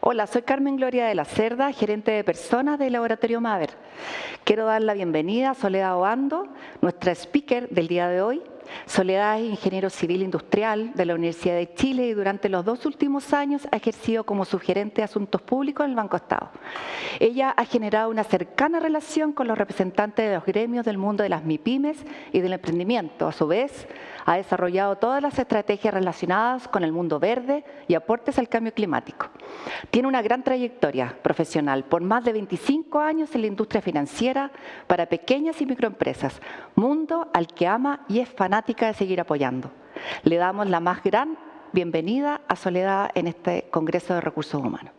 Hola, soy Carmen Gloria de la Cerda, gerente de personas del Laboratorio Maver. Quiero dar la bienvenida a Soledad Obando, nuestra speaker del día de hoy. Soledad es ingeniero civil industrial de la Universidad de Chile y durante los 2 últimos años ha ejercido como subgerente de Asuntos Públicos en el Banco Estado. Ella ha generado una cercana relación con los representantes de los gremios del mundo de las MIPYMES y del emprendimiento. A su vez, ha desarrollado todas las estrategias relacionadas con el mundo verde y aportes al cambio climático. Tiene una gran trayectoria profesional por más de 25 años en la industria financiera para pequeñas y microempresas, mundo al que ama y es fanática de seguir apoyando. Le damos la más gran bienvenida a Soledad en este Congreso de Recursos Humanos.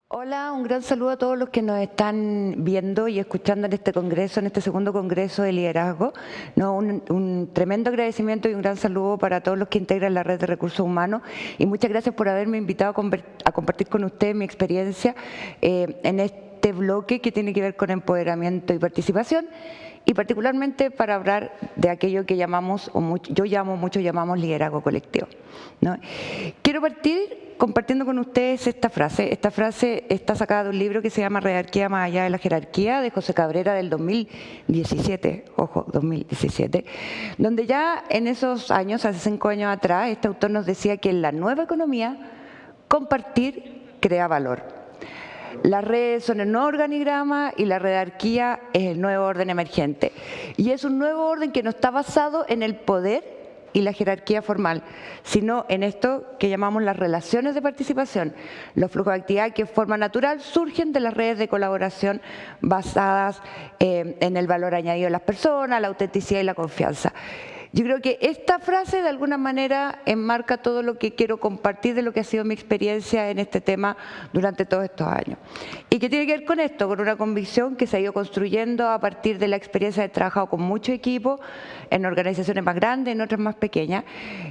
Hola, un gran saludo a todos los que nos están viendo y escuchando en este congreso, en este segundo congreso de liderazgo. Un tremendo agradecimiento y un gran saludo para todos los que integran la red de recursos humanos y muchas gracias por haberme invitado a compartir con ustedes mi experiencia en este bloque que tiene que ver con empoderamiento y participación y particularmente para hablar de aquello que llamamos, muchos llamamos liderazgo colectivo, ¿no? Quiero partir compartiendo con ustedes esta frase. Esta frase está sacada de un libro que se llama Redarquía más allá de la jerarquía, de José Cabrera, del 2017, ojo, 2017, donde ya en esos años, hace 5 años atrás, este autor nos decía que en la nueva economía, compartir crea valor. Las redes son el nuevo organigrama y la redarquía es el nuevo orden emergente. Y es un nuevo orden que no está basado en el poder y la jerarquía formal, sino en esto que llamamos las relaciones de participación. Los flujos de actividad que de forma natural surgen de las redes de colaboración basadas en el valor añadido de las personas, la autenticidad y la confianza. Yo creo que esta frase de alguna manera enmarca todo lo que quiero compartir de lo que ha sido mi experiencia en este tema durante todos estos años. ¿Y qué tiene que ver con esto? Con una convicción que se ha ido construyendo a partir de la experiencia de trabajado con muchos equipos, en organizaciones más grandes, en otras más pequeñas,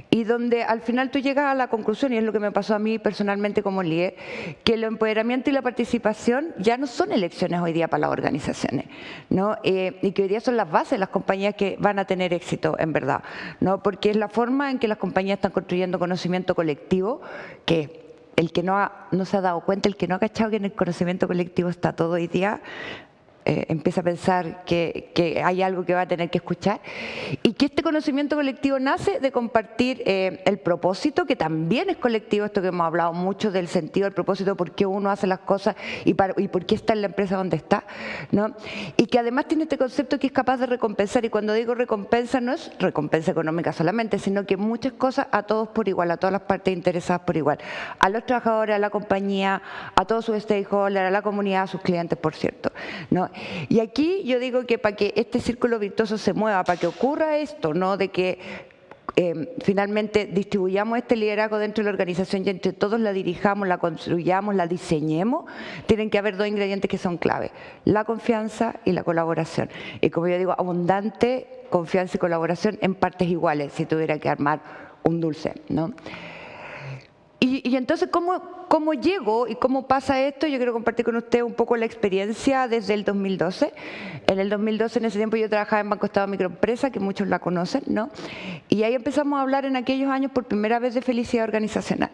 y donde al final tú llegas a la conclusión, y es lo que me pasó a mí personalmente como líder, que el empoderamiento y la participación ya no son elecciones hoy día para las organizaciones, ¿no? Y que hoy día son las bases de las compañías que van a tener éxito en verdad, ¿no? Porque es la forma en que las compañías están construyendo conocimiento colectivo, que el que no se ha dado cuenta, el que no ha cachado que en el conocimiento colectivo está todo hoy día, empieza a pensar que hay algo que va a tener que escuchar y que este conocimiento colectivo nace de compartir el propósito, que también es colectivo, esto que hemos hablado mucho del sentido del propósito, por qué uno hace las cosas y por qué está en la empresa donde está, ¿no? Y que además tiene este concepto que es capaz de recompensar, y cuando digo recompensa no es recompensa económica solamente, sino que muchas cosas a todos por igual, a todas las partes interesadas por igual, a los trabajadores, a la compañía, a todos sus stakeholders, a la comunidad, a sus clientes, por cierto, ¿no? Y aquí yo digo que para que este círculo virtuoso se mueva, para que ocurra esto, ¿no? De que finalmente distribuyamos este liderazgo dentro de la organización y entre todos la dirijamos, la construyamos, la diseñemos, tienen que haber 2 ingredientes que son clave: la confianza y la colaboración. Y como yo digo, abundante confianza y colaboración en partes iguales, si tuviera que armar un dulce, ¿no? Y entonces, ¿cómo llego y cómo pasa esto? Yo quiero compartir con ustedes un poco la experiencia desde el 2012. En el 2012, en ese tiempo, yo trabajaba en Banco Estado Microempresa, que muchos la conocen, ¿no? Y ahí empezamos a hablar en aquellos años por primera vez de felicidad organizacional.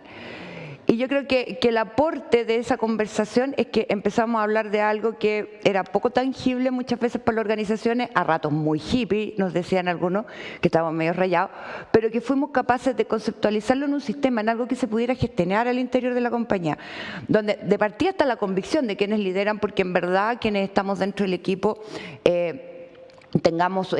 Y yo creo que el aporte de esa conversación es que empezamos a hablar de algo que era poco tangible muchas veces para las organizaciones, a ratos muy hippie, nos decían algunos, que estábamos medio rayados, pero que fuimos capaces de conceptualizarlo en un sistema, en algo que se pudiera gestionar al interior de la compañía, donde de partida está la convicción de quienes lideran, porque en verdad quienes estamos dentro del equipo tengamos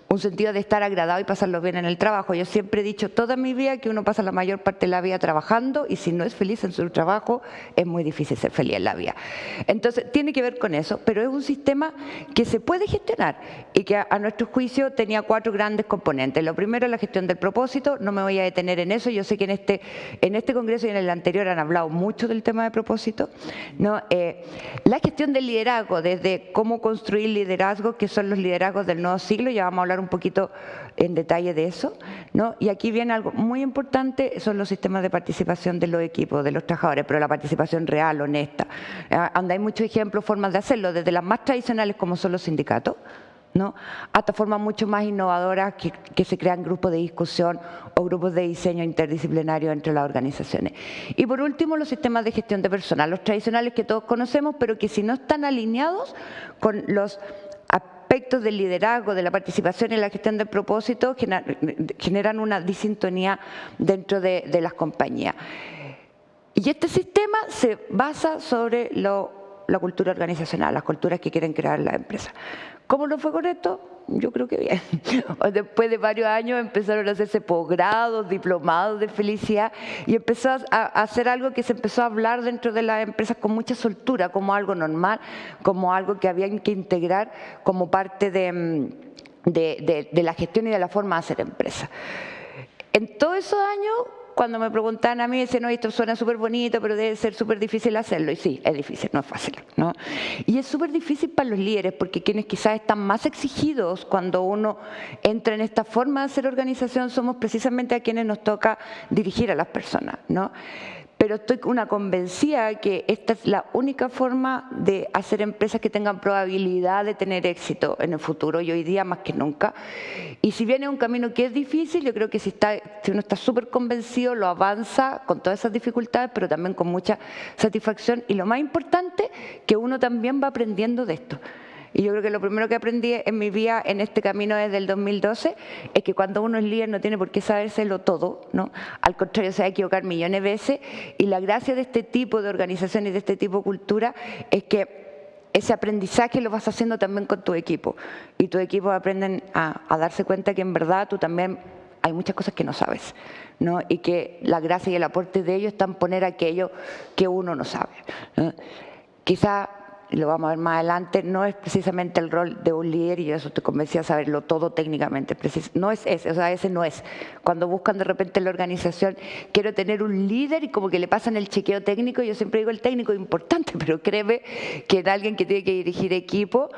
un sentido de estar agradado y pasarlo bien en el trabajo. Yo siempre he dicho toda mi vida que uno pasa la mayor parte de la vida trabajando, y si no es feliz en su trabajo, es muy difícil ser feliz en la vida. Entonces, tiene que ver con eso, pero es un sistema que se puede gestionar y que a nuestro juicio tenía 4 grandes componentes. Lo primero es la gestión del propósito. No me voy a detener en eso. Yo sé que en este congreso y en el anterior han hablado mucho del tema de propósito, ¿no? La gestión del liderazgo, desde cómo construir liderazgos, que son los liderazgos del nuevo siglo. Ya vamos a hablar un poquito en detalle de eso, ¿no? Y aquí viene algo muy importante, son los sistemas de participación de los equipos, de los trabajadores, pero la participación real, honesta, donde hay muchos ejemplos, formas de hacerlo, desde las más tradicionales como son los sindicatos, ¿no? Hasta formas mucho más innovadoras que se crean grupos de discusión o grupos de diseño interdisciplinario entre las organizaciones. Y por último, los sistemas de gestión de personal, los tradicionales que todos conocemos, pero que si no están alineados con los aspectos del liderazgo, de la participación y la gestión del propósito, generan una disintonía dentro de las compañías. Y este sistema se basa sobre la cultura organizacional, las culturas que quieren crear las empresas. ¿Cómo lo fue con esto? Yo creo que bien. Después de varios años empezaron a hacerse posgrados, diplomados de felicidad y empezó a hacer algo que se empezó a hablar dentro de las empresas con mucha soltura, como algo normal, como algo que habían que integrar como parte de la gestión y de la forma de hacer empresas. En todos esos años, cuando me preguntaban a mí, decían, no, esto suena súper bonito, pero debe ser súper difícil hacerlo. Y sí, es difícil, no es fácil, ¿no? Y es súper difícil para los líderes, porque quienes quizás están más exigidos cuando uno entra en esta forma de hacer organización somos precisamente a quienes nos toca dirigir a las personas, ¿no? Pero estoy convencida que esta es la única forma de hacer empresas que tengan probabilidad de tener éxito en el futuro y hoy día más que nunca. Y si bien es un camino que es difícil, yo creo que si uno está súper convencido, lo avanza con todas esas dificultades, pero también con mucha satisfacción. Y lo más importante, que uno también va aprendiendo de esto. Y yo creo que lo primero que aprendí en mi vida en este camino desde el 2012 es que cuando uno es líder no tiene por qué sabérselo todo, ¿no? Al contrario, se va a equivocar millones de veces y la gracia de este tipo de organizaciones, de este tipo de cultura, es que ese aprendizaje lo vas haciendo también con tu equipo y tus equipos aprenden a darse cuenta que en verdad tú también hay muchas cosas que no sabes, ¿no? Y que la gracia y el aporte de ellos está en poner aquello que uno no sabe, ¿no? Quizá, y lo vamos a ver más adelante, no es precisamente el rol de un líder, y yo eso estoy convencida de saberlo todo técnicamente, no es ese, o sea, ese no es. Cuando buscan de repente en la organización, quiero tener un líder y como que le pasan el chequeo técnico, yo siempre digo el técnico es importante, pero créeme que en alguien que tiene que dirigir equipo,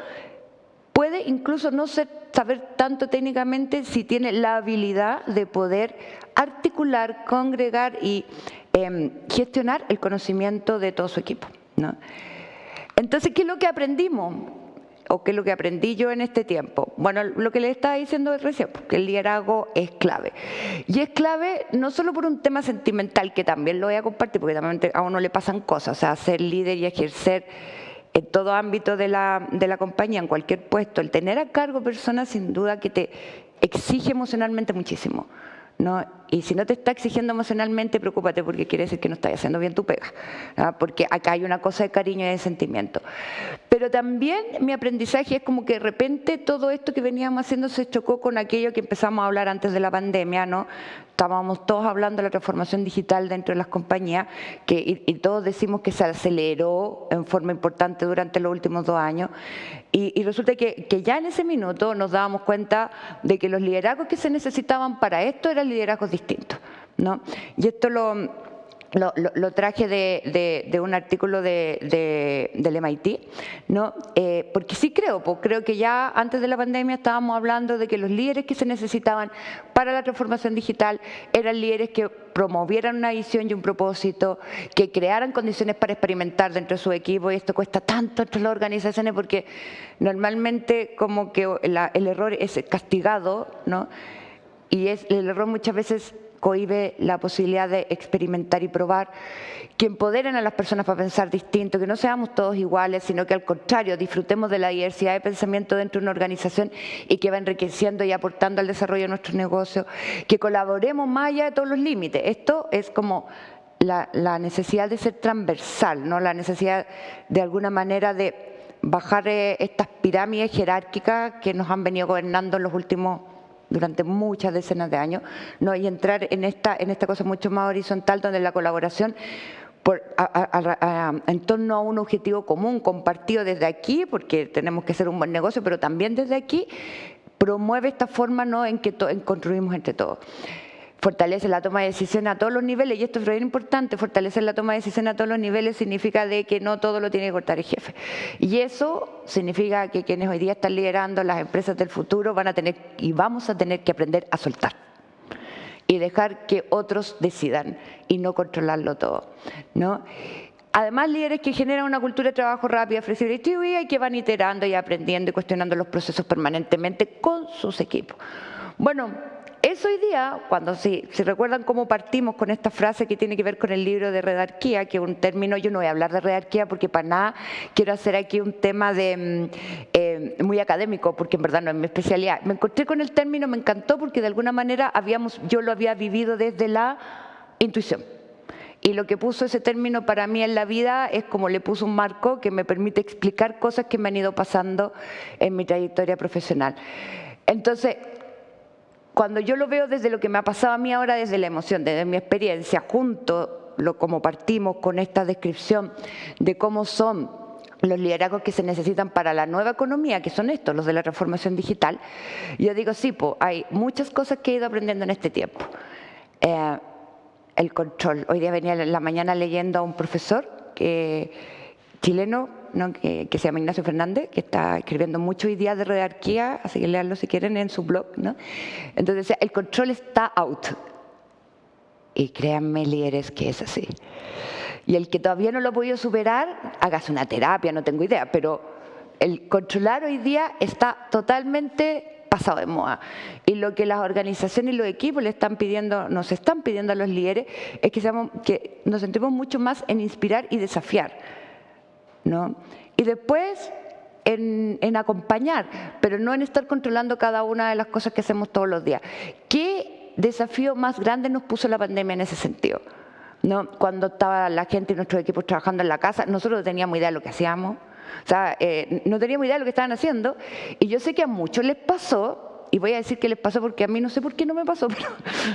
puede incluso no saber tanto técnicamente si tiene la habilidad de poder articular, congregar y gestionar el conocimiento de todo su equipo, ¿no? Entonces, ¿qué es lo que aprendimos? ¿O qué es lo que aprendí yo en este tiempo? Bueno, lo que les estaba diciendo recién, que el liderazgo es clave. Y es clave no solo por un tema sentimental, que también lo voy a compartir, porque también a uno le pasan cosas, o sea, ser líder y ejercer en todo ámbito de la compañía, en cualquier puesto, el tener a cargo personas sin duda que te exige emocionalmente muchísimo, ¿no? Y si no te está exigiendo emocionalmente, preocúpate porque quiere decir que no estás haciendo bien tu pega, ¿no? Porque acá hay una cosa de cariño y de sentimiento. Pero también mi aprendizaje es como que de repente todo esto que veníamos haciendo se chocó con aquello que empezamos a hablar antes de la pandemia, ¿no? Estábamos todos hablando de la transformación digital dentro de las compañías y todos decimos que se aceleró en forma importante durante los últimos 2 años y resulta que ya en ese minuto nos dábamos cuenta de que los liderazgos que se necesitaban para esto eran liderazgos distintos, ¿no? Y esto lo traje de un artículo del MIT, ¿no? Porque sí creo que ya antes de la pandemia estábamos hablando de que los líderes que se necesitaban para la transformación digital eran líderes que promovieran una visión y un propósito, que crearan condiciones para experimentar dentro de su equipo, y esto cuesta tanto entre las organizaciones porque normalmente como que el error es castigado, ¿no? Y el error muchas veces cohíbe la posibilidad de experimentar y probar, que empoderen a las personas para pensar distinto, que no seamos todos iguales, sino que al contrario, disfrutemos de la diversidad de pensamiento dentro de una organización y que va enriqueciendo y aportando al desarrollo de nuestros negocios, que colaboremos más allá de todos los límites. Esto es como la necesidad de ser transversal, ¿no? La necesidad de alguna manera de bajar estas pirámides jerárquicas que nos han venido gobernando en los últimos durante muchas decenas de años, ¿no? Y entrar en esta cosa mucho más horizontal donde la colaboración en torno a un objetivo común, compartido desde aquí, porque tenemos que hacer un buen negocio, pero también desde aquí promueve esta forma, ¿no? en que construimos entre todos. Fortalece la toma de decisiones a todos los niveles, y esto es bien importante, fortalecer la toma de decisiones a todos los niveles significa de que no todo lo tiene que cortar el jefe. Y eso significa que quienes hoy día están liderando las empresas del futuro van a tener y vamos a tener que aprender a soltar y dejar que otros decidan y no controlarlo todo, ¿no? Además, líderes que generan una cultura de trabajo rápida, flexible y distribuida y que van iterando y aprendiendo y cuestionando los procesos permanentemente con sus equipos. Bueno, eso hoy día, cuando si recuerdan cómo partimos con esta frase que tiene que ver con el libro de redarquía, que es un término, yo no voy a hablar de redarquía porque para nada quiero hacer aquí un tema de muy académico, porque en verdad no es mi especialidad. Me encontré con el término, me encantó porque de alguna manera yo lo había vivido desde la intuición. Y lo que puso ese término para mí en la vida es como le puso un marco que me permite explicar cosas que me han ido pasando en mi trayectoria profesional. Entonces, cuando yo lo veo desde lo que me ha pasado a mí ahora, desde la emoción, desde mi experiencia, como partimos con esta descripción de cómo son los liderazgos que se necesitan para la nueva economía, que son estos, los de la transformación digital, yo digo, sí, hay muchas cosas que he ido aprendiendo en este tiempo. El control. Hoy día venía en la mañana leyendo a un profesor chileno, ¿no? que se llama Ignacio Fernández, que está escribiendo mucho hoy día de redarquía, así que léanlo si quieren en su blog, ¿no? Entonces decía, el control está out. Y créanme, líderes, que es así. Y el que todavía no lo ha podido superar, hágase una terapia, no tengo idea, pero el controlar hoy día está totalmente pasado de moda. Y lo que las organizaciones y los equipos nos están pidiendo a los líderes es que nos centremos mucho más en inspirar y desafiar, ¿no? Y después en acompañar, pero no en estar controlando cada una de las cosas que hacemos todos los días. ¿Qué desafío más grande nos puso la pandemia en ese sentido? ¿No? Cuando estaba la gente y nuestros equipos trabajando en la casa, nosotros no teníamos idea de lo que hacíamos. O sea, no teníamos idea de lo que estaban haciendo, y yo sé que a muchos les pasó, y voy a decir que les pasó porque a mí no sé por qué no me pasó, pero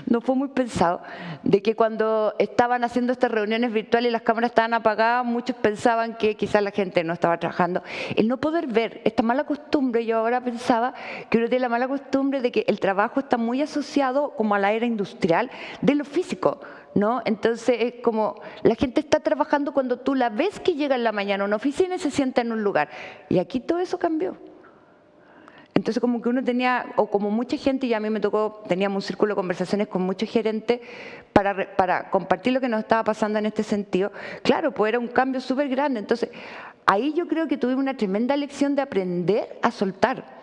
no fue muy pensado, de que cuando estaban haciendo estas reuniones virtuales y las cámaras estaban apagadas, muchos pensaban que quizás la gente no estaba trabajando. El no poder ver esta mala costumbre, yo ahora pensaba que uno tiene la mala costumbre de que el trabajo está muy asociado como a la era industrial de lo físico, ¿no? Entonces es como la gente está trabajando cuando tú la ves que llega en la mañana a una oficina y se sienta en un lugar. Y aquí todo eso cambió. Entonces como que uno tenía, o como mucha gente, y a mí me tocó, teníamos un círculo de conversaciones con muchos gerentes para compartir lo que nos estaba pasando en este sentido. Claro, pues era un cambio súper grande. Entonces ahí yo creo que tuvimos una tremenda lección de aprender a soltar,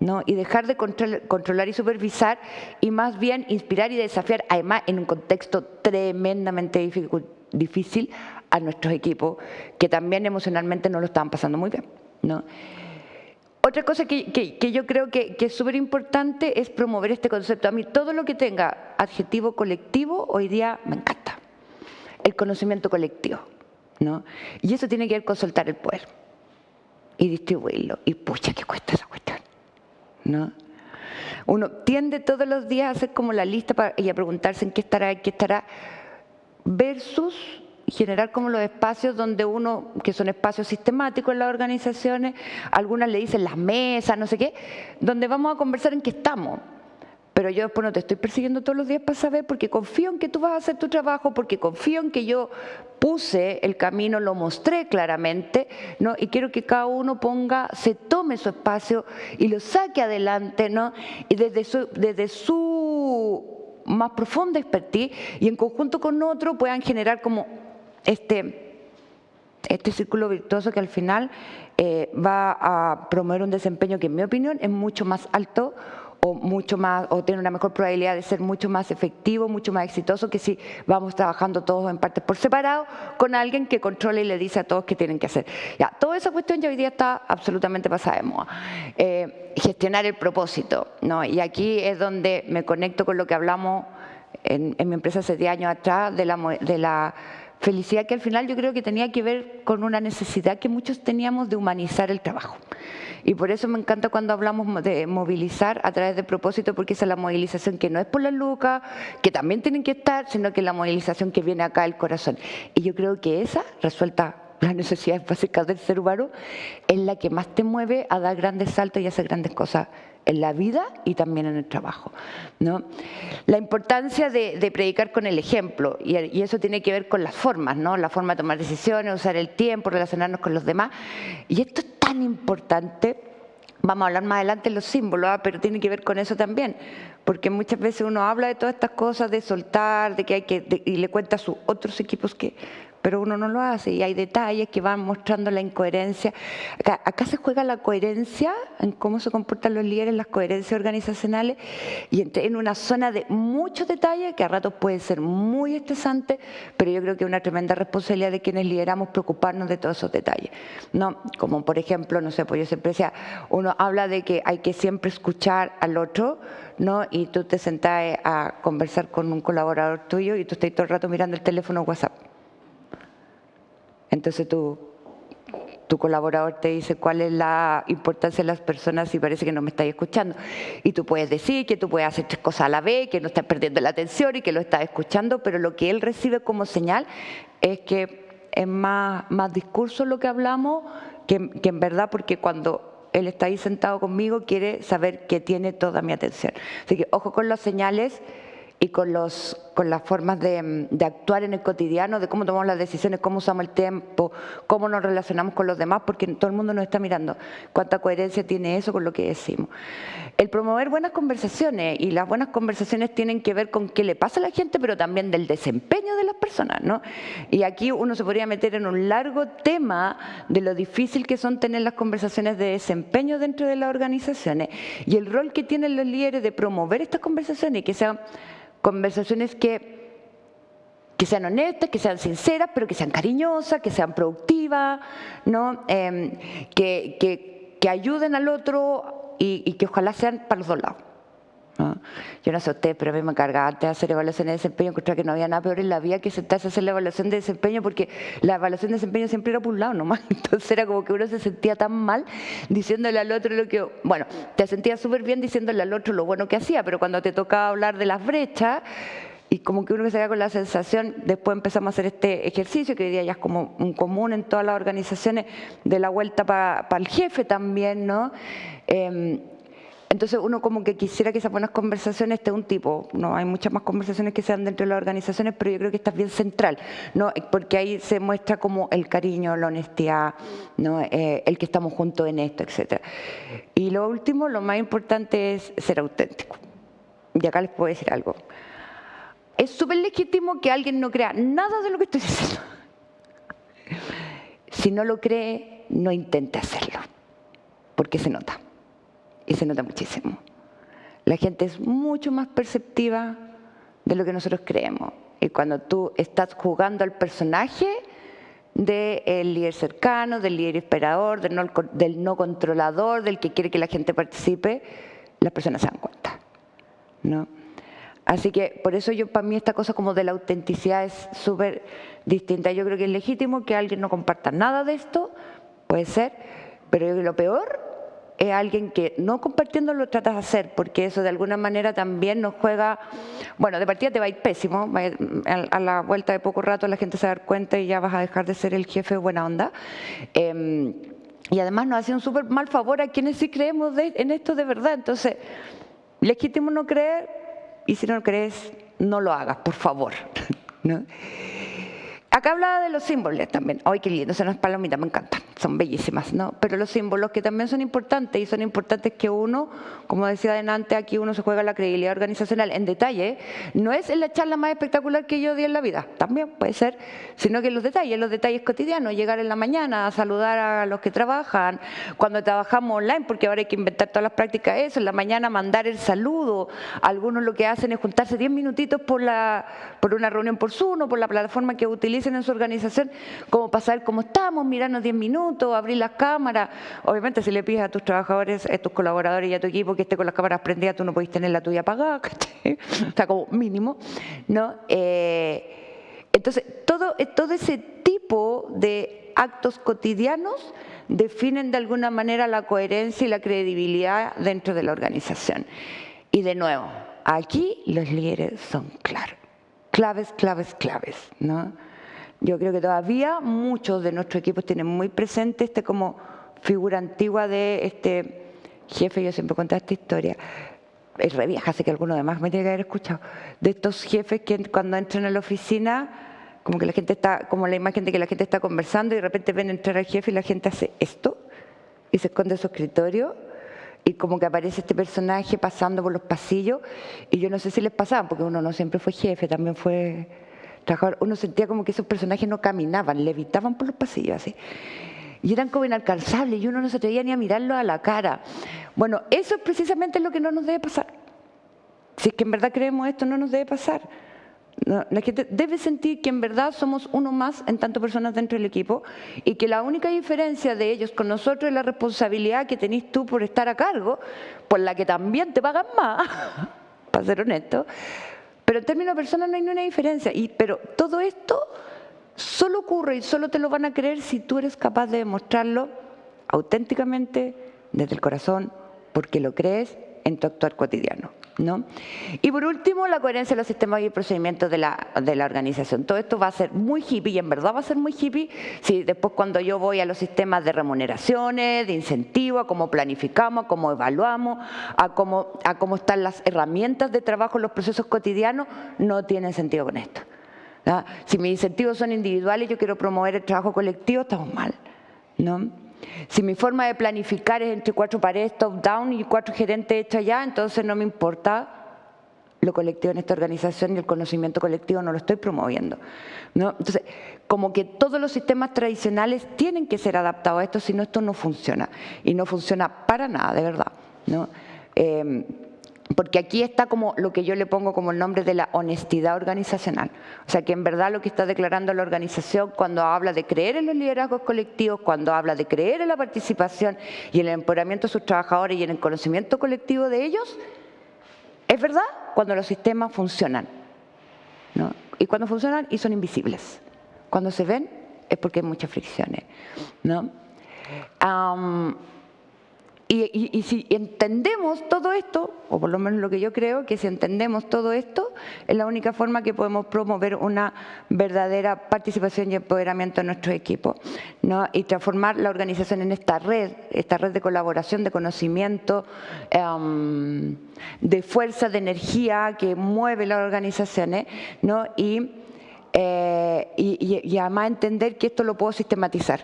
¿no? Y dejar de controlar y supervisar, y más bien inspirar y desafiar, además en un contexto tremendamente difícil, a nuestros equipos, que también emocionalmente no lo estaban pasando muy bien, ¿no? Otra cosa que yo creo que es súper importante es promover este concepto. A mí todo lo que tenga adjetivo colectivo hoy día me encanta. El conocimiento colectivo, ¿no? Y eso tiene que ver con soltar el poder y distribuirlo. Y pucha, ¿qué cuesta esa cuestión? ¿No? Uno tiende todos los días a hacer como la lista y a preguntarse en qué estará, versus generar como los espacios donde uno, que son espacios sistemáticos en las organizaciones, algunas le dicen las mesas, no sé qué, donde vamos a conversar en qué estamos. Pero yo después no te estoy persiguiendo todos los días para saber, porque confío en que tú vas a hacer tu trabajo, porque confío en que yo puse el camino, lo mostré claramente, ¿no? Y quiero que cada uno se tome su espacio y lo saque adelante, ¿no? Y desde su más profunda expertise, y en conjunto con otro puedan generar como este círculo virtuoso que al final va a promover un desempeño que en mi opinión es mucho más alto, o tiene una mejor probabilidad de ser mucho más efectivo, mucho más exitoso, que si vamos trabajando todos en partes por separado con alguien que controla y le dice a todos qué tienen que hacer. Ya, toda esa cuestión ya hoy día está absolutamente pasada de moda. Gestionar el propósito, ¿no? Y aquí es donde me conecto con lo que hablamos en mi empresa hace 10 años atrás, de la felicidad, que al final yo creo que tenía que ver con una necesidad que muchos teníamos de humanizar el trabajo. Y por eso me encanta cuando hablamos de movilizar a través de propósito, porque esa es la movilización que no es por las lucas, que también tienen que estar, sino que es la movilización que viene acá del corazón. Y yo creo que esa, resuelta las necesidades básicas del ser humano, es la que más te mueve a dar grandes saltos y a hacer grandes cosas en la vida y también en el trabajo, ¿no? La importancia de predicar con el ejemplo, y eso tiene que ver con las formas, ¿no? La forma de tomar decisiones, usar el tiempo, relacionarnos con los demás. Y esto es tan importante, vamos a hablar más adelante de los símbolos, pero tiene que ver con eso también, porque muchas veces uno habla de todas estas cosas, de soltar, de que hay que, y le cuenta a sus otros equipos que pero uno no lo hace y hay detalles que van mostrando la incoherencia. Acá se juega la coherencia en cómo se comportan los líderes, las coherencias organizacionales, y entré en una zona de muchos detalles que a ratos puede ser muy estresante, pero yo creo que es una tremenda responsabilidad de quienes lideramos preocuparnos de todos esos detalles, ¿no? Como por ejemplo, no sé, pues yo siempre decía, uno habla de que hay que siempre escuchar al otro, ¿no? Y tú te sentás a conversar con un colaborador tuyo y tú estás todo el rato mirando el teléfono o WhatsApp. Entonces tu colaborador te dice cuál es la importancia de las personas y parece que no me estáis escuchando. Y tú puedes decir que tú puedes hacer 3 cosas a la vez, que no estás perdiendo la atención y que lo estás escuchando, pero lo que él recibe como señal es que es más discurso lo que hablamos que en verdad, porque cuando él está ahí sentado conmigo quiere saber que tiene toda mi atención. Así que ojo con las señales y con las formas de actuar en el cotidiano, de cómo tomamos las decisiones, cómo usamos el tiempo, cómo nos relacionamos con los demás, porque todo el mundo nos está mirando. Cuánta coherencia tiene eso con lo que decimos. El promover buenas conversaciones, y las buenas conversaciones tienen que ver con qué le pasa a la gente, pero también del desempeño de las personas, ¿no? Y aquí uno se podría meter en un largo tema de lo difícil que son tener las conversaciones de desempeño dentro de las organizaciones y el rol que tienen los líderes de promover estas conversaciones y que sean conversaciones que sean honestas, que sean sinceras, pero que sean cariñosas, que sean productivas, ¿no? Que ayuden al otro y que ojalá sean para los dos lados, ¿no? Yo no sé ustedes, pero a mí me encargaba antes de hacer evaluaciones de desempeño, encontraba que no había nada peor en la vida que sentarse a hacer la evaluación de desempeño, porque la evaluación de desempeño siempre era por un lado nomás. Entonces era como que uno se sentía tan mal diciéndole al otro lo que... Bueno, te sentías súper bien diciéndole al otro lo bueno que hacía, pero cuando te tocaba hablar de las brechas, y como que uno se queda con la sensación, después empezamos a hacer este ejercicio, que hoy día ya es como un común en todas las organizaciones, de la vuelta para el jefe también, ¿no? Entonces uno como que quisiera que esas buenas conversaciones estén un tipo, no hay muchas más conversaciones que se dan dentro de las organizaciones, pero yo creo que esta es bien central, ¿no? Porque ahí se muestra como el cariño, la honestidad, ¿no? El que estamos juntos en esto, etc. Y lo último, lo más importante es ser auténtico. Y acá les puedo decir algo. Es súper legítimo que alguien no crea nada de lo que estoy diciendo. Si no lo cree, no intente hacerlo, porque se nota. Y se nota muchísimo. La gente es mucho más perceptiva de lo que nosotros creemos. Y cuando tú estás jugando al personaje del líder cercano, del líder esperador, del no controlador, del que quiere que la gente participe, las personas se dan cuenta, ¿no? Así que por eso para mí esta cosa como de la autenticidad es súper distinta. Yo creo que es legítimo que alguien no comparta nada de esto, puede ser, pero yo creo que lo peor es alguien que no compartiendo lo tratas de hacer, porque eso de alguna manera también nos juega, bueno, de partida te va a ir pésimo, a la vuelta de poco rato la gente se va a dar cuenta y ya vas a dejar de ser el jefe de buena onda. Y además nos hace un súper mal favor a quienes sí creemos en esto de verdad. Entonces, legítimo no creer, y si no crees, no lo hagas, por favor, ¿no? Acá hablaba de los símbolos también. ¡Ay, qué lindo! Esas palomitas me encantan, son bellísimas, ¿no? Pero los símbolos que también son importantes, y son importantes que uno, como decía adelante, aquí uno se juega la credibilidad organizacional en detalle. No es en la charla más espectacular que yo di en la vida, también puede ser, sino que en los detalles cotidianos, llegar en la mañana a saludar a los que trabajan, cuando trabajamos online, porque ahora hay que inventar todas las prácticas, eso, en la mañana mandar el saludo. Algunos lo que hacen es juntarse 10 minutitos por una reunión por Zoom o por la plataforma que utilicen en su organización, como para saber cómo estamos, mirarnos 10 minutos, abrir las cámaras. Obviamente si le pides a tus trabajadores, a tus colaboradores y a tu equipo que esté con las cámaras prendidas, tú no podés tener la tuya apagada, ¿cachai? O sea, como mínimo, ¿no? Entonces, todo ese tipo de actos cotidianos definen de alguna manera la coherencia y la credibilidad dentro de la organización. Y de nuevo, aquí los líderes son claves, ¿no? Yo creo que todavía muchos de nuestros equipos tienen muy presente como figura antigua de este jefe, yo siempre cuento esta historia, es re vieja, así que alguno de más me tiene que haber escuchado, de estos jefes que cuando entran a la oficina, como que la gente está, como la imagen de que la gente está conversando y de repente ven entrar al jefe y la gente hace esto y se esconde en su escritorio y como que aparece este personaje pasando por los pasillos y yo no sé si les pasaba, porque uno no siempre fue jefe, también fue trabajador, uno sentía como que esos personajes no caminaban, levitaban por los pasillos así. Y eran como inalcanzables y uno no se atrevía ni a mirarlos a la cara. Bueno, eso es precisamente lo que no nos debe pasar. Si es que en verdad creemos esto, no nos debe pasar. No, la gente debe sentir que en verdad somos uno más en tanto personas dentro del equipo y que la única diferencia de ellos con nosotros es la responsabilidad que tenés tú por estar a cargo, por la que también te pagan más, para ser honesto. Pero en términos de personas no hay ninguna diferencia. Pero todo esto solo ocurre y solo te lo van a creer si tú eres capaz de demostrarlo auténticamente, desde el corazón, porque lo crees en tu actuar cotidiano, ¿no? Y por último, la coherencia de los sistemas y procedimientos de la organización. Todo esto va a ser muy hippie y en verdad va a ser muy hippie si después cuando yo voy a los sistemas de remuneraciones, de incentivos, a cómo planificamos, a cómo evaluamos, a cómo están las herramientas de trabajo en los procesos cotidianos, no tienen sentido con esto. ¿No? Si mis incentivos son individuales, yo quiero promover el trabajo colectivo, estamos mal, ¿no? Si mi forma de planificar es entre 4 paredes top-down y 4 gerentes hechos allá, entonces no me importa lo colectivo en esta organización y el conocimiento colectivo no lo estoy promoviendo, ¿no? Entonces, como que todos los sistemas tradicionales tienen que ser adaptados a esto, si no, esto no funciona. Y no funciona para nada, de verdad, ¿no? Porque aquí está como lo que yo le pongo como el nombre de la honestidad organizacional. O sea, que en verdad lo que está declarando la organización cuando habla de creer en los liderazgos colectivos, cuando habla de creer en la participación y en el empoderamiento de sus trabajadores y en el conocimiento colectivo de ellos, es verdad cuando los sistemas funcionan, ¿no? Y cuando funcionan y son invisibles. Cuando se ven es porque hay muchas fricciones, ¿no? Y si entendemos todo esto, o por lo menos lo que yo creo, que si entendemos todo esto, es la única forma que podemos promover una verdadera participación y empoderamiento en nuestro equipo, ¿no? Y transformar la organización en esta red de colaboración, de conocimiento, de fuerza, de energía que mueve las organizaciones, ¿no? Y además entender que esto lo puedo sistematizar.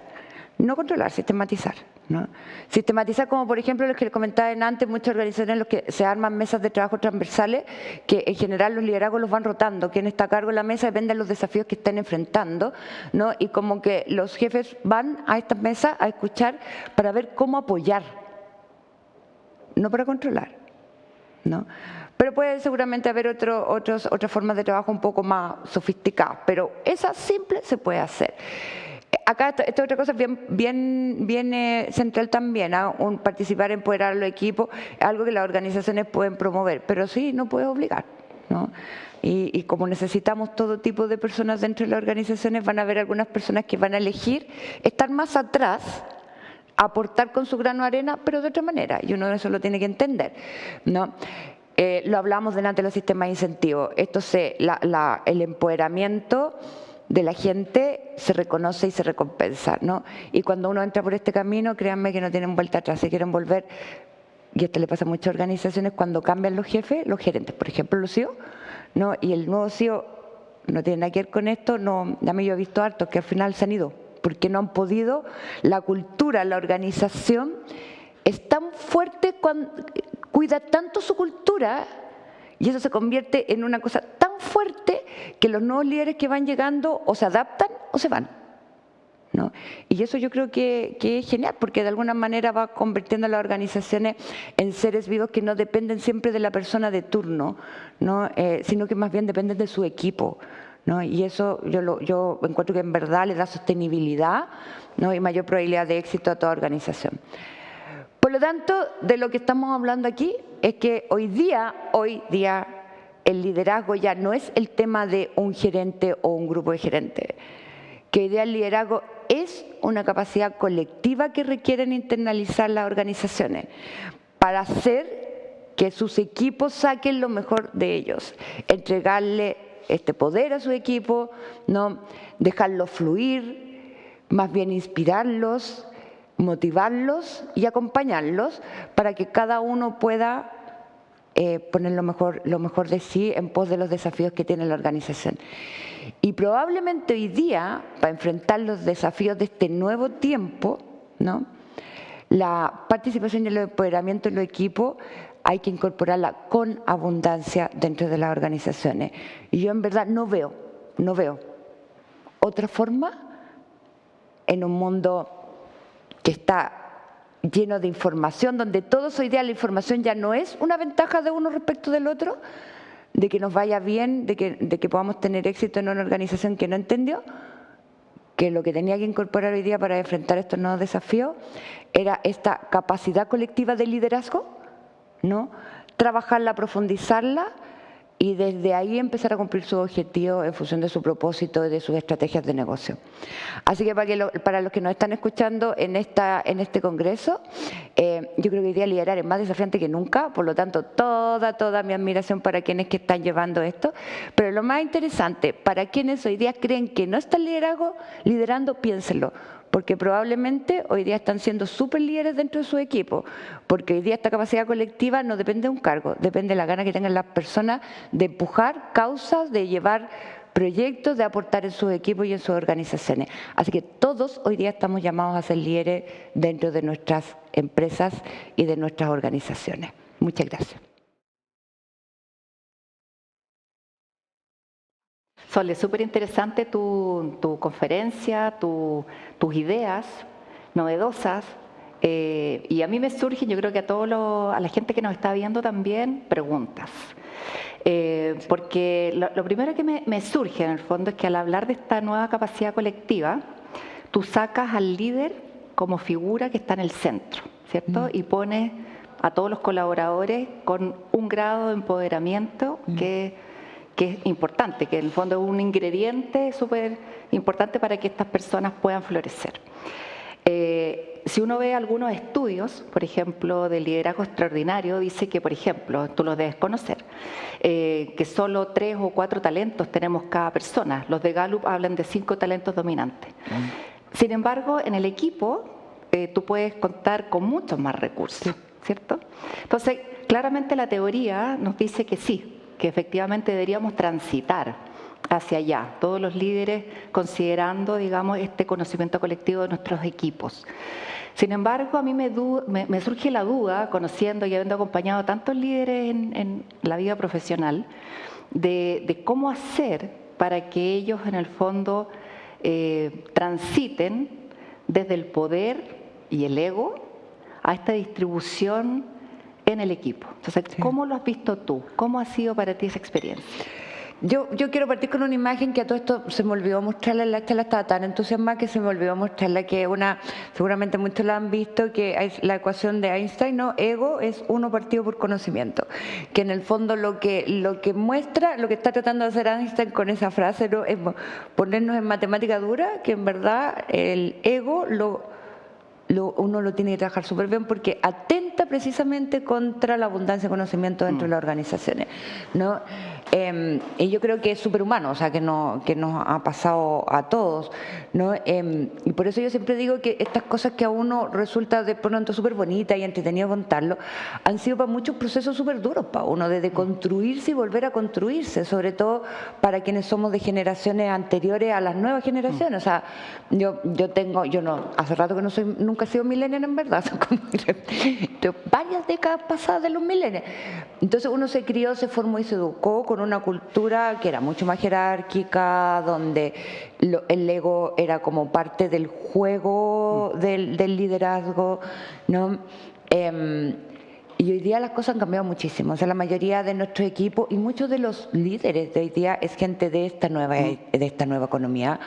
No controlar, sistematizar, ¿no? Sistematizar como por ejemplo los que les comentaba antes, muchas organizaciones en las que se arman mesas de trabajo transversales que en general los liderazgos los van rotando, quien está a cargo de la mesa depende de los desafíos que estén enfrentando, ¿no? Y como que los jefes van a estas mesas a escuchar para ver cómo apoyar, no para controlar, ¿no? Pero puede seguramente haber otras formas de trabajo un poco más sofisticadas, pero esa simple se puede hacer. Acá esta otra cosa bien central también, ¿eh? Participar, empoderar a los equipos, es algo que las organizaciones pueden promover, pero sí, no puedes obligar, ¿no? Y como necesitamos todo tipo de personas dentro de las organizaciones, van a haber algunas personas que van a elegir estar más atrás, aportar con su grano de arena, pero de otra manera, y uno eso lo tiene que entender, ¿no? Lo hablamos delante de los sistemas de incentivos, el empoderamiento de la gente se reconoce y se recompensa, ¿no? Y cuando uno entra por este camino, créanme que no tienen vuelta atrás, se quieren volver, y esto le pasa a muchas organizaciones, cuando cambian los jefes, los gerentes, por ejemplo, los CEO, ¿no? Y el nuevo CEO no tiene nada que ver con esto, no, a mí yo he visto hartos que al final se han ido, porque no han podido, la cultura, la organización es tan fuerte, cuida tanto su cultura, y eso se convierte en una cosa tan fuerte que los nuevos líderes que van llegando o se adaptan o se van, ¿no? Y eso yo creo que es genial, porque de alguna manera va convirtiendo a las organizaciones en seres vivos que no dependen siempre de la persona de turno, ¿no? Sino que más bien dependen de su equipo, ¿no? Y eso yo encuentro que en verdad le da sostenibilidad, ¿no? Y mayor probabilidad de éxito a toda organización. Por lo tanto, de lo que estamos hablando aquí es que hoy día el liderazgo ya no es el tema de un gerente o un grupo de gerentes, que hoy día el liderazgo es una capacidad colectiva que requieren internalizar las organizaciones para hacer que sus equipos saquen lo mejor de ellos, entregarle este poder a su equipo, ¿no? Dejarlos fluir, más bien inspirarlos, motivarlos y acompañarlos para que cada uno pueda poner lo mejor de sí en pos de los desafíos que tiene la organización. Y probablemente hoy día, para enfrentar los desafíos de este nuevo tiempo, ¿no? La participación y el empoderamiento en los equipos hay que incorporarla con abundancia dentro de las organizaciones. Y yo en verdad no veo no veo otra forma en un mundo que está lleno de información, donde todos hoy día la información ya no es una ventaja de uno respecto del otro, de que nos vaya bien, de que podamos tener éxito en una organización que no entendió, que lo que tenía que incorporar hoy día para enfrentar estos nuevos desafíos era esta capacidad colectiva de liderazgo, ¿no? Trabajarla, profundizarla y desde ahí empezar a cumplir sus objetivos en función de su propósito y de sus estrategias de negocio. Así que para los que nos están escuchando en este congreso, yo creo que hoy día liderar es más desafiante que nunca, por lo tanto toda mi admiración para quienes que están llevando esto, pero lo más interesante, para quienes hoy día creen que no están liderando, piénsenlo, porque probablemente hoy día están siendo súper líderes dentro de su equipo, porque hoy día esta capacidad colectiva no depende de un cargo, depende de la gana que tengan las personas de empujar causas, de llevar proyectos, de aportar en sus equipos y en sus organizaciones. Así que todos hoy día estamos llamados a ser líderes dentro de nuestras empresas y de nuestras organizaciones. Muchas gracias. Sole, súper interesante tu conferencia, tus ideas novedosas. Y a mí me surgen, yo creo que a la gente que nos está viendo también, preguntas. Porque lo primero que me surge en el fondo es que al hablar de esta nueva capacidad colectiva, tú sacas al líder como figura que está en el centro, ¿cierto? Y pones a todos los colaboradores con un grado de empoderamiento que es importante, que en el fondo es un ingrediente súper importante para que estas personas puedan florecer. Si uno ve algunos estudios, por ejemplo, de liderazgo extraordinario, dice que, por ejemplo, tú los debes conocer, que solo 3 o 4 talentos tenemos cada persona. Los de Gallup hablan de 5 talentos dominantes. Sin embargo, en el equipo tú puedes contar con muchos más recursos, ¿cierto? Entonces, claramente la teoría nos dice que sí, que efectivamente deberíamos transitar hacia allá, todos los líderes considerando, digamos, este conocimiento colectivo de nuestros equipos. Sin embargo, a mí me surge la duda, conociendo y habiendo acompañado a tantos líderes en la vida profesional, de cómo hacer para que ellos, en el fondo, transiten desde el poder y el ego a esta distribución en el equipo. Entonces, ¿cómo lo has visto tú? ¿Cómo ha sido para ti esa experiencia? Yo quiero partir con una imagen que a todo esto se me olvidó mostrarla en la charla, estaba tan entusiasmada que se me olvidó mostrarla, que seguramente muchos la han visto, que es la ecuación de Einstein, ¿no? Ego es 1 partido por conocimiento, que en el fondo lo que muestra, lo que está tratando de hacer Einstein con esa frase, ¿no? Es ponernos en matemática dura, que en verdad el ego uno lo tiene que trabajar súper bien porque atenta precisamente contra la abundancia de conocimiento dentro de las organizaciones, ¿no? Y yo creo que es superhumano, o sea, que nos ha pasado a todos, ¿no? Y por eso yo siempre digo que estas cosas que a uno resulta de pronto súper bonitas y entretenido contarlo, han sido para muchos procesos súper duros para uno, de construirse y volver a construirse, sobre todo para quienes somos de generaciones anteriores a las nuevas generaciones. O sea, hace rato que nunca he sido millennial en verdad, son como varias décadas pasadas de los millennials. Entonces uno se crió, se formó y se educó con una cultura que era mucho más jerárquica, donde el ego era como parte del juego del liderazgo, ¿no? Y hoy día las cosas han cambiado muchísimo. O sea, la mayoría de nuestro equipo y muchos de los líderes de hoy día es gente de esta nueva economía,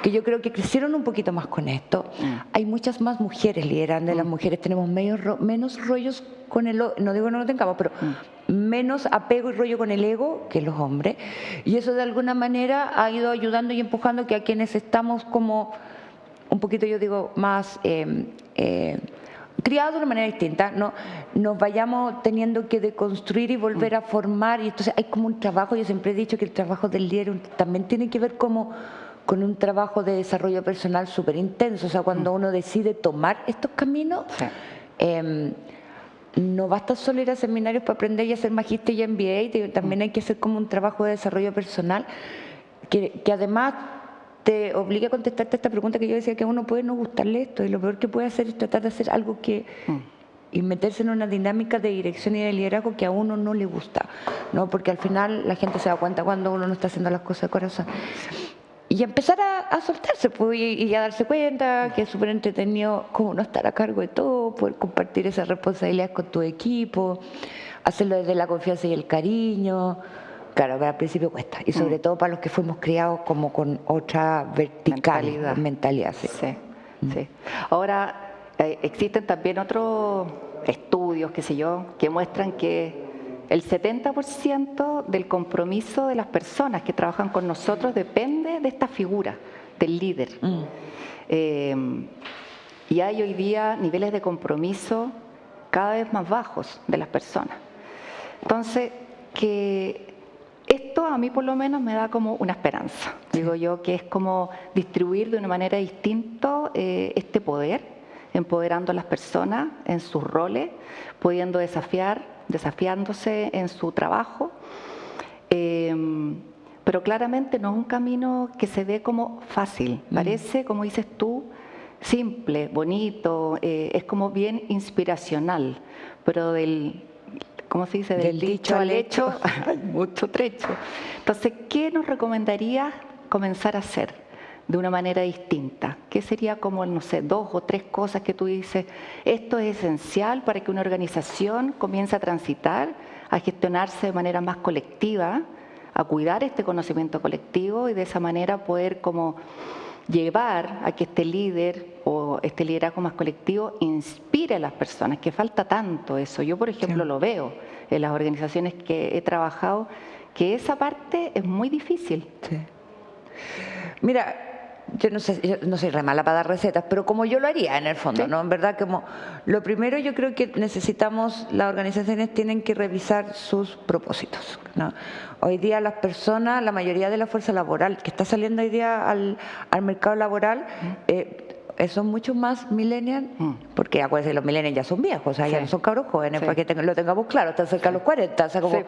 que yo creo que crecieron un poquito más con esto. Hay muchas más mujeres liderando, las mujeres tenemos menos rollos con no digo que no lo tengamos, pero menos apego y rollo con el ego que los hombres. Y eso de alguna manera ha ido ayudando y empujando que a quienes estamos como un poquito, yo digo, más criados de una manera distinta, ¿no? Nos vayamos teniendo que deconstruir y volver a formar, y entonces hay como un trabajo. Yo siempre he dicho que el trabajo del líder también tiene que ver como con un trabajo de desarrollo personal súper intenso. O sea, cuando uno decide tomar estos caminos, no basta solo ir a seminarios para aprender y hacer magíster y MBA, también hay que hacer como un trabajo de desarrollo personal que además te obliga a contestarte esta pregunta que yo decía, que a uno puede no gustarle esto, y lo peor que puede hacer es tratar de hacer algo que y meterse en una dinámica de dirección y de liderazgo que a uno no le gusta, ¿no? Porque al final la gente se da cuenta cuando uno no está haciendo las cosas de corazón. Y empezar a soltarse pues, y a darse cuenta que es súper entretenido como no estar a cargo de todo, poder compartir esas responsabilidades con tu equipo, hacerlo desde la confianza y el cariño. Claro, pero al principio cuesta, y sobre todo para los que fuimos criados como con otra mentalidad sí. Sí, sí. Ahora, existen también otros estudios, qué sé yo, que muestran que el 70% del compromiso de las personas que trabajan con nosotros depende de esta figura, del líder. Y hay hoy día niveles de compromiso cada vez más bajos de las personas. Entonces, que esto a mí por lo menos me da como una esperanza. Digo yo que es como distribuir de una manera distinta este poder, empoderando a las personas en sus roles, pudiendo desafiándose en su trabajo. Pero claramente no es un camino que se ve como fácil. Parece, como dices tú, simple, bonito, es como bien inspiracional, pero ¿cómo se dice? Del dicho al hecho hay mucho trecho. Entonces, ¿qué nos recomendarías comenzar a hacer de una manera distinta? ¿Qué sería como, no sé, 2 o 3 cosas que tú dices, esto es esencial para que una organización comience a transitar, a gestionarse de manera más colectiva, a cuidar este conocimiento colectivo y de esa manera poder como llevar a que este líder o este liderazgo más colectivo inspire a las personas, que falta tanto eso. Yo, por ejemplo, lo veo en las organizaciones que he trabajado, que esa parte es muy difícil. Sí. Mira, yo no soy re mala para dar recetas, pero como yo lo haría en el fondo, ¿no? En verdad, como lo primero yo creo que las organizaciones tienen que revisar sus propósitos, ¿no? Hoy día las personas, la mayoría de la fuerza laboral que está saliendo hoy día al mercado laboral, son mucho más millennials, porque acuérdense, los millennials ya son viejos, o sea, ya no son cabros jóvenes, para que lo tengamos claro, están cerca de los 40, o sea, como...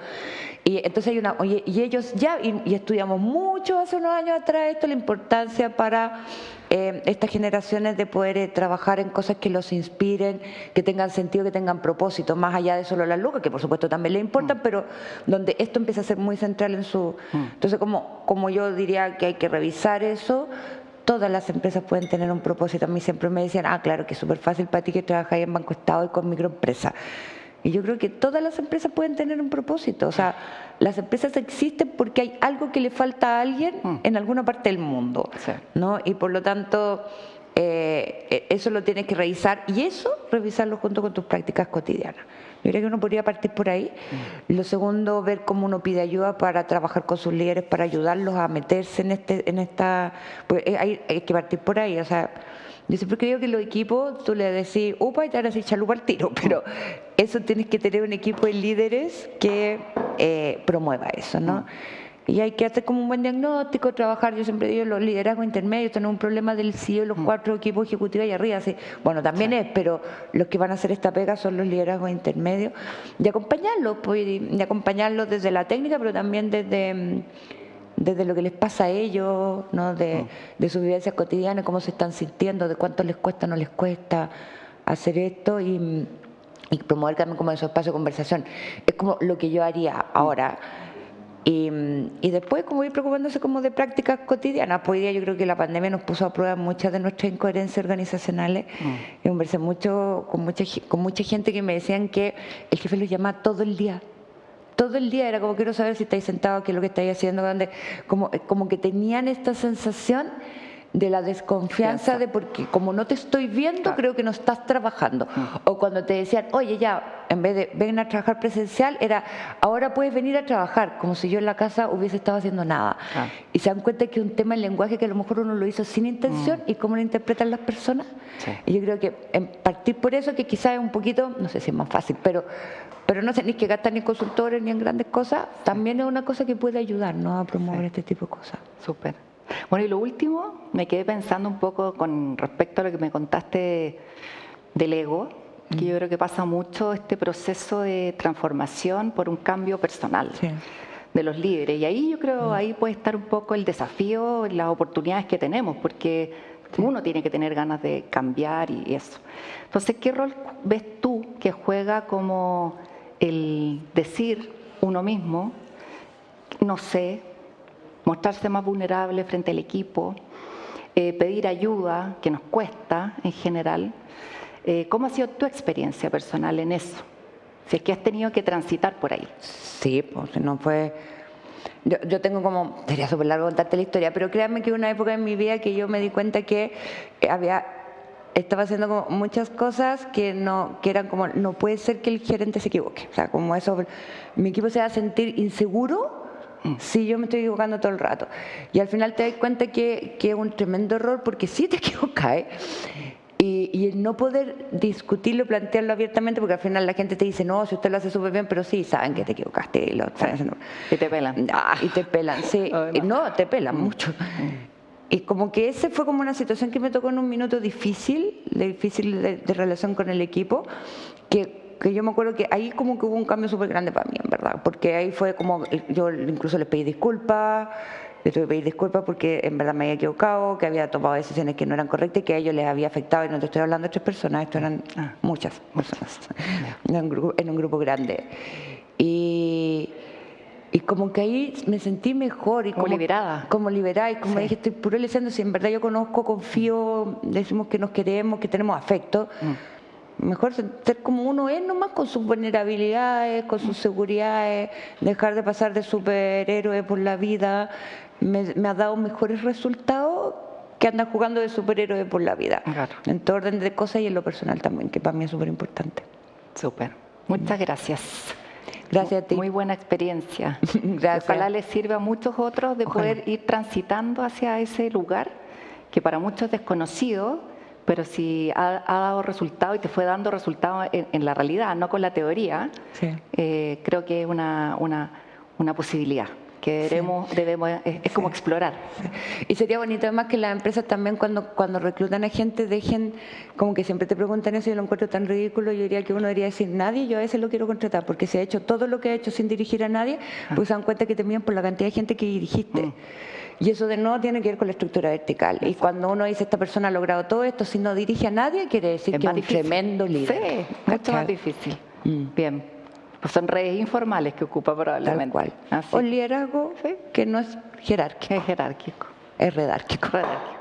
Y entonces y ellos ya, y estudiamos mucho hace unos años atrás esto, la importancia para estas generaciones de poder trabajar en cosas que los inspiren, que tengan sentido, que tengan propósito, más allá de solo las lucas, que por supuesto también les importan, pero donde esto empieza a ser muy central en su... Entonces, como yo diría que hay que revisar eso. Todas las empresas pueden tener un propósito. A mí siempre me decían, claro, que es súper fácil para ti que trabajas en Banco Estado y con microempresas. Y yo creo que todas las empresas pueden tener un propósito. O sea, las empresas existen porque hay algo que le falta a alguien en alguna parte del mundo, ¿no? Y por lo tanto, eso lo tienes que revisar. Y eso, revisarlo junto con tus prácticas cotidianas. Yo creo que uno podría partir por ahí. Lo segundo, ver cómo uno pide ayuda para trabajar con sus líderes, para ayudarlos a meterse en esta... Pues hay que partir por ahí. O sea, yo siempre creo que los equipos, tú le decís, upa, y te van a decir chalupa al tiro, pero eso tienes que tener un equipo de líderes que promueva eso, ¿no? Y hay que hacer como un buen diagnóstico, trabajar, yo siempre digo, los liderazgos intermedios, tener un problema del CEO y los 4 equipos ejecutivos ahí arriba, así, bueno, también es, pero los que van a hacer esta pega son los liderazgos intermedios, y acompañarlos, pues, y acompañarlos desde la técnica, pero también desde lo que les pasa a ellos, ¿no? De sus vivencias cotidianas, cómo se están sintiendo, de cuánto les cuesta o no les cuesta hacer esto, y promover también como esos espacios de conversación. Es como lo que yo haría ahora. Y después, como ir preocupándose como de prácticas cotidianas, pues hoy día yo creo que la pandemia nos puso a prueba muchas de nuestras incoherencias organizacionales. Y conversé mucho con mucha gente que me decían que el jefe los llamaba todo el día. Todo el día era como, quiero saber si estáis sentados, qué es lo que estáis haciendo, como que tenían esta sensación de la desconfianza de porque como no te estoy viendo, creo que no estás trabajando. O cuando te decían, oye, ya, en vez de ven a trabajar presencial, era ahora puedes venir a trabajar, como si yo en la casa hubiese estado haciendo nada. Y se dan cuenta que es un tema del lenguaje que a lo mejor uno lo hizo sin intención y cómo lo interpretan las personas. Y yo creo que partir por eso, que quizás es un poquito, no sé si es más fácil, pero no tenéis que gastar ni en consultores ni en grandes cosas, también es una cosa que puede ayudarnos a promover este tipo de cosas. Súper. Bueno, y lo último, me quedé pensando un poco con respecto a lo que me contaste del ego, que yo creo que pasa mucho este proceso de transformación por un cambio personal de los líderes. Y ahí yo creo, ahí puede estar un poco el desafío, las oportunidades que tenemos, porque Uno tiene que tener ganas de cambiar y eso. Entonces, ¿qué rol ves tú que juega como el decir uno mismo, no sé, mostrarse más vulnerable frente al equipo, pedir ayuda, que nos cuesta en general? ¿Cómo ha sido tu experiencia personal en eso? Si es que has tenido que transitar por ahí. Sí, pues no fue... Yo tengo como, sería súper largo contarte la historia, pero créanme que hubo una época en mi vida que yo me di cuenta que estaba haciendo como muchas cosas que eran como, no puede ser que el gerente se equivoque. O sea, como eso, mi equipo se va a sentir inseguro si yo me estoy equivocando todo el rato. Y al final te das cuenta que es un tremendo error porque sí te equivocas, Y el no poder discutirlo, plantearlo abiertamente, porque al final la gente te dice, no, si usted lo hace súper bien, pero sí, saben que te equivocaste. Y te pelan. Y te pelan, sí. No, te pelan mucho. Y como que ese fue como una situación que me tocó en un minuto difícil de relación con el equipo, que yo me acuerdo que ahí como que hubo un cambio súper grande para mí, en verdad, porque ahí fue como, yo incluso les pedí disculpas, les tuve que pedir disculpas porque en verdad me había equivocado, que había tomado decisiones que no eran correctas y que a ellos les había afectado, y no te estoy hablando de 3 personas, esto eran muchas personas, en un grupo grande. Y como que ahí me sentí mejor. Y como liberada. Como liberada. Y como dije, estoy puro leyendo, si en verdad yo conozco, confío, decimos que nos queremos, que tenemos afecto. Mejor ser como uno es nomás, con sus vulnerabilidades, con sus seguridades, dejar de pasar de superhéroe por la vida. Me ha dado mejores resultados que andar jugando de superhéroe por la vida. Claro. En todo orden de cosas y en lo personal también, que para mí es súper importante. Súper. Muchas gracias. Gracias a ti. Muy buena experiencia. Gracias. Ojalá les sirva a muchos otros de poder ir transitando hacia ese lugar que para muchos es desconocido, pero si ha dado resultado y te fue dando resultado en la realidad, no con la teoría, Sí. Creo que es una posibilidad que debemos es como explorar. Y sería bonito además que las empresas también cuando reclutan a gente dejen, como que siempre te preguntan eso, yo lo encuentro tan ridículo, yo diría que uno debería decir nadie, yo a veces lo quiero contratar, porque si ha hecho todo lo que ha hecho sin dirigir a nadie, pues se dan cuenta que te miden por la cantidad de gente que dirigiste. Y eso de no tiene que ver con la estructura vertical. Y cuando uno dice esta persona ha logrado todo esto, si no dirige a nadie, quiere decir que es un tremendo líder. Sí, mucho más difícil. Bien. Pues son redes informales que ocupa probablemente. Tal cual. O liderazgo que no es jerárquico. Es jerárquico. Es redárquico. Redárquico.